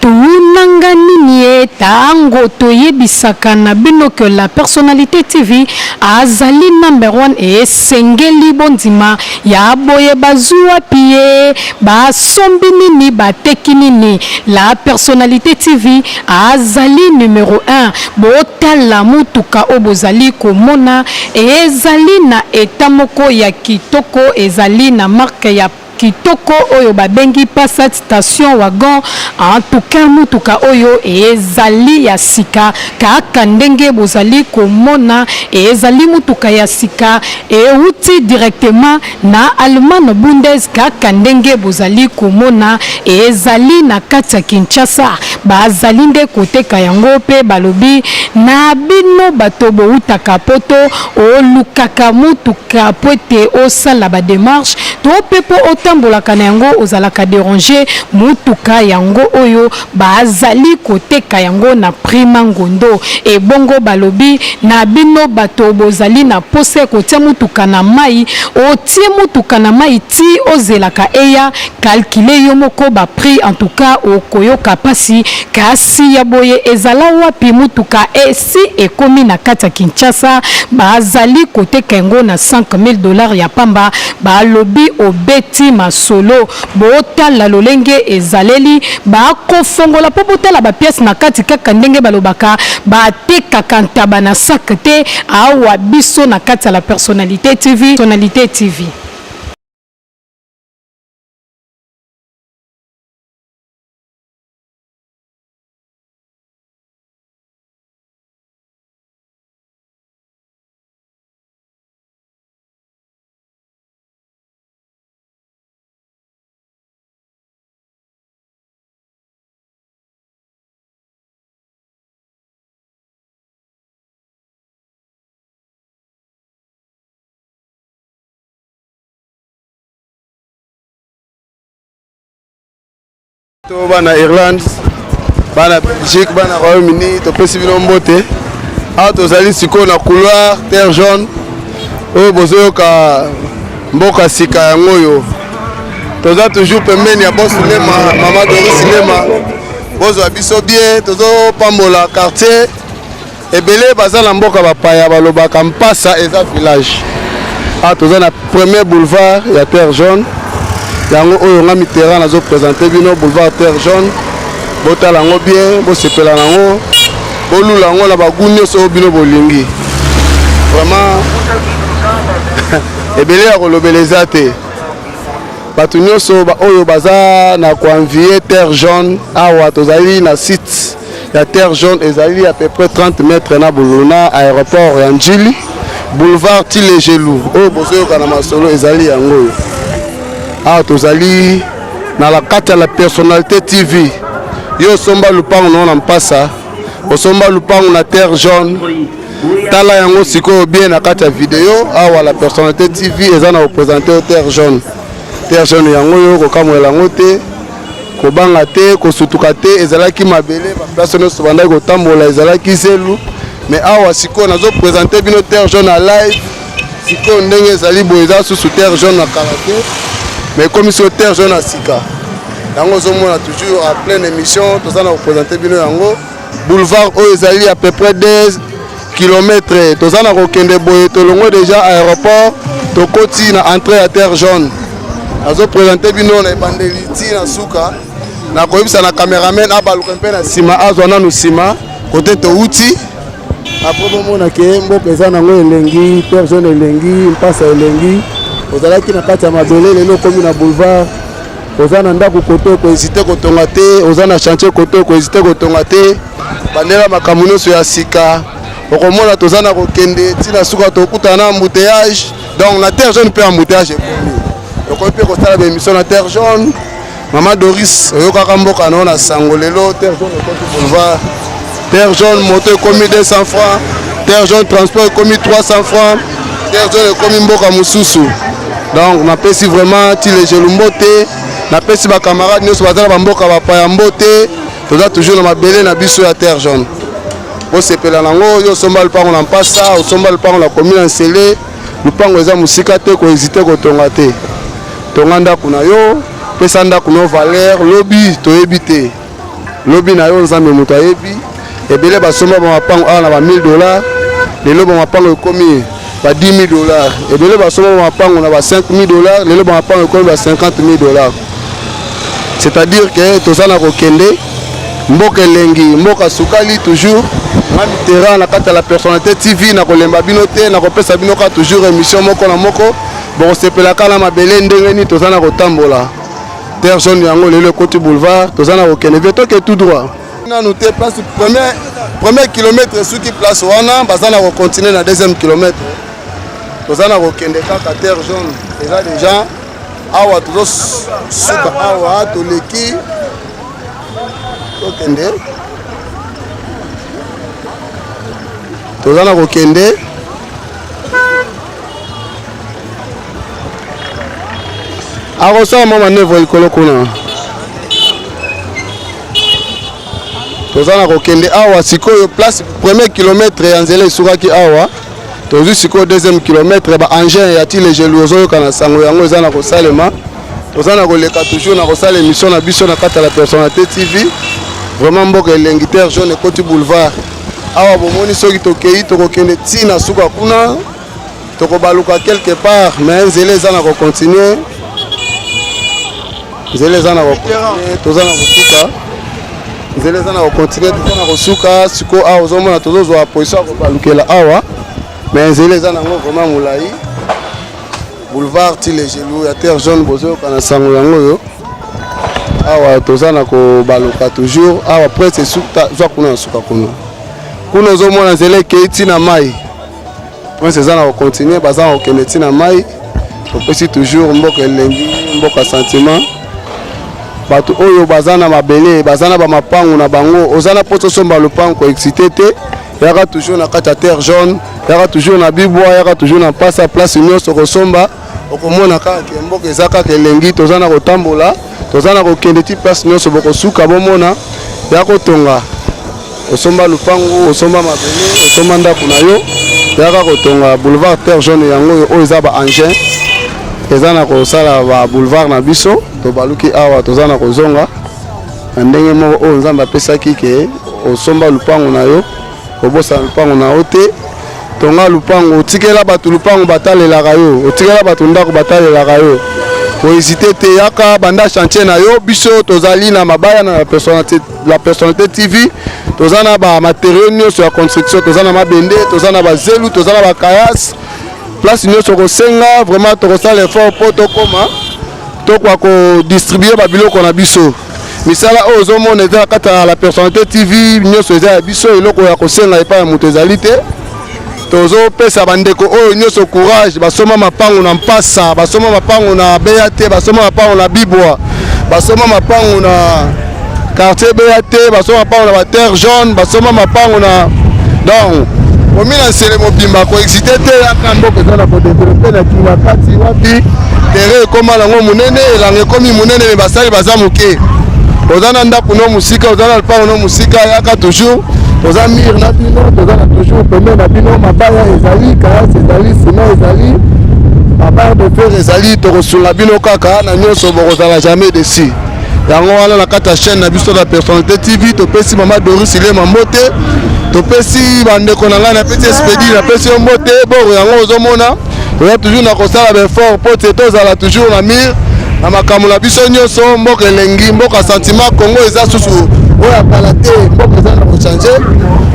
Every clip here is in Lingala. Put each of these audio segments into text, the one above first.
tunanga nini tango toyebisaka na bino que la personnalité TV azali #1 et sengeli bondima ya boye bazua pie basombi nini bateki nini. La personnalité TV azali #1 botala mutuka obozali komona ezali na etamoko ya kitoko ezali na marque ya kitoko oyo babengi Passat station wagon. En tout cas mutuka oyo ezali ya sika kaka ndenge bozali komona ezali mutuka ya sika euti directement na Allemagne Bundes kaka ndenge bozali komona ezali na kati ya Kinshasa. Bazali nde koteka yango pe balobi na bino bato boutaka poto olukaka mutuka poete osala ba démarche to pepo otambolaka na yango ozalaka déranger mutuka yango oyo bazali koteka yango na prima ngondo. E bongo balobi na bino bato bozali na pose kotia mutuka na mai otie mutuka na mai ti ozelaka eya calculer yo moko ba prix en tout cas okoyoka pasi kasi ya boye ezala wapi mutuka esi ekomi na kati ya Kinshasa bazali koteka yango na $5,000 ya pamba. Balobi obeti masolo botala lolenge ezaleli bakofongola po botala ba pièce na kati kaka ndenge balobaka batekaka ntaba na sac te awa biso na kati ya la personnalité TV. Bana Irlande, bana Belgique, bana Royaume-Uni, to pesi bino mbote. A tozali siko na couloir terre jaune. Oyo bozoyoka mboka sika yango yo. Toza toujours pembeni ya boss Lema, Mama Doris Lema. Bozo biso bien, tozo pambola quartier. Ebele bazala mboka bapaya balobaka mpasa eza village. A toza na premier boulevard ya terre jaune. Yango oyo nga Mitterrand nazo présenter bino boulevard terre jaune botala ngo bien bosepela nango bolula ngo la baguni so bino bolingi vraiment ebele ya kolobeleza te batu nyonso oyo baza na koenvier terre jaune awa tozali na site ya terre jaune ezali à peu près 30 mètres na buluna aéroport ya Njili boulevard Tilegelou oyo bozoyoka na masolo ezali yango. Ah, tozali na la kati ya la personnalité TV. Yo somba lupango na mpasa. Osomba lupango na terre jaune. Tala yango siko bien na kati ya video. Awa la personnalité TV eza na représenter au terre jaune. Terre jaune yango yo kokamwela yango te. Kobanga te, kosutuka te, ezalaki mabele, ba place no sobanda ko tambola ezalaki zelu. Mais awa siko nazo présenter bino terre jaune à live. Siko ndenge ezali boeza sous terre jaune na karaté. Mais comme sur terre jaune à Sika, yango zomona toujours en pleine émission, tout ça nous représenter bino yango boulevard Oezali à peu près 10 km. Tout ça nous rekende boye to longo déjà aéroport, to koti na entrée à terre jaune. Azo présenter bino na bandeliti na suka, na koyebisa na cameraman abaluka mpe na sima azwana no sima côté to uti. Après bomona ke mboka eza nango elengi, terre jaune elengi, mpasa elengi. Ozalaki na kati ya mabele lelo komi na boulevard ozana ndako koto ko hésiter kotonga te ozana chantier koto ko hésiter kotonga te bandela makambo nyonso ya sika okomona tozana kokende tina suka tokuta na embouteillage donc na terre jaune pe embouteillage ekomi okomi pe kosala ba émission na terre jaune. Mama Doris oyokaka mboka na ona sango lelo terre jaune ekomi boulevard terre jaune moto ekomi 200 francs terre jaune transport ekomi 300 francs terre jaune ekomi mboka mususu. Donc napesi vraiment Tilegelou mbote napesi ba camarades nyonso bazala ba mboka bapaya mbote toza toujours na mabele na biso ya terre jaune bosepela nango yo somba lupango na mpasa osomba lupango na commune ya Nsele lupango eza musika te ko hésiter kotonga te tonga ndako na yo pesa ndako no valeur lobi toyebi te lobi na yo nzambe moto ayebi ebele basomba ba mapango awa na ba $1000 lelo ba mapango ekomi ba $10,000 ebele basomba ba mapango na ba $5,000 lelo ba mapango ekomi ba $50,000 c'est-à-dire que tozana kokende mboka elengi mboka sukali toujours na mitera na kata la personnalité TV na kolemba bino te na kopesa bino ka toujours émission moko na moko bon sepelaka na mabele ndenge ni tozana kotambola terre jaune yango lelo côté boulevard tozana kokende veto ke tout droit na nous te place premier kilomètre suki place wana bazana ko continuer na deuxième kilomètre tozana kokende kaka terre jaune eza déjà awa tozo suka awa toleki tokende tozana kokende akosala mwa manevre likolo kuna tozana kokende awa sikoyo place premier kilomètre ya nzela esukaki awa tozwi sikoyo deuxième kilomètre ba engin ya ti legelu ozoyoka na sango yango eza na kosalema tozana koleka toujours na kosala émission na biso na kata la personnalité TV vraiment mboka elengi terre jaune ekoti boulevard awa bomoni soki tokei tokokende ntina suka kuna tokobaluka quelque part mais nzela eza na kocontinue nzela eza na kocontinue tozana kosuka nzela eza na kocontinue tozana kosuka siko awa ozomona tozozwa position ya kobalukela awa mais nzela eza nango vraiment molai boulevard ti legelu ya terre jaune bozoyoka na sango yango oyo awa tozana kobaluka toujours awa presque esuka zwa kuna na suka kuna ozomona nzela ekei ntina mai prince eza na kocontinue baza na kokende ntina mai topesi toujours mboka elengi mboka sentiment bato oyo baza na mabele baza na bamapangu na bango oza na mpo osomba lopango koexcite te yaka toujours na kati ya terre jaune yaka toujours na bibwa yaka toujours na mpasa place nyonso kosomba okomona kaka mboka eza kaka elengi toza na kotambola toza na kokende ti place nyonso bokosuka bomona ya kotonga osomba lupango osomba mabele osomba ndako na yo yaka kotonga boulevard terre jaune yango oyo eza ba engin eza na kosala ba boulevard na biso tobaluki awa toza na kozonga na ndenge moko oyo nzambe apesaki ke osomba lupango na yo obosana lupango na yo te tonga lupango otikela bato lupango batalelaka yo otikela bato ndako batalelaka yo kohésite te yaka banda chantier na yo biso tozali na mabaya na la personnalité TV toza na bamatériau nyonso ya construction toza na mabende toza na bazelu toza na bakayas place nyonso kosenga vraiment tokosala effort mpo tokoma tokoka kodistribue babiloko na biso misala oyo ozomona eza na kati ya la personnalité TV nyonso eza ya biso eloko ya kosenga epai ya moto ezali te tozopesa bandeko oyo nyonso courage basoma mapango na mpasa basoma mapango na BAT basoma mapango na bibwa basoma mapango na quartier BAT basoma mapango na ba terre jaune basoma mapango na donc omina nsele mobimba koexcite te yaka mboka eza na kodevelope na kinga kati wapi tere ekoma nango monene elanga ekomi monene me basali baza moke oza na ndako no mosika oza na lupango no mosika yaka toujours toza mire na bino toza na toujours pembe na bino mabaya ezali kayasi ezali sima ezali mabaya de fer ezali tokosunga bino kaka na nyonso bokozala jamais desi yango wana na kati ya chaîne na biso la personnalité TV topesi mama Doris Ilema mbote topesi bandeko na ngai napesi Espedi napesi yo mbote boro yango ozomona toza toujours na kosala befort mpo te tozala toujours na mire na makambo na biso nyonso mboka elengi mboka sentiment Congo eza susu oyo akala te mboka eza na kochange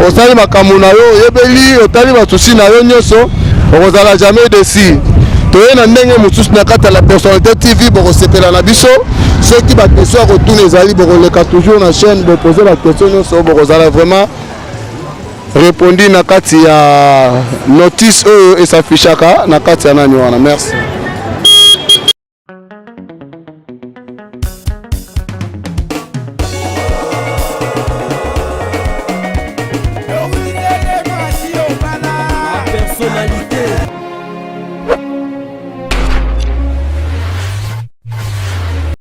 osali makambo na yo oyebeli otali basusi na yo nyonso okozala jamais desi toye na ndenge mosusu na kati ya la personnalité TV bokosepela na biso soki bakestion ya kotuna ezali bokoleka toujours na chaîne bopose bakestion nyonso bokozala vraiment répondi na kati ya notice oyo esafishaka na kati ya nani wana merci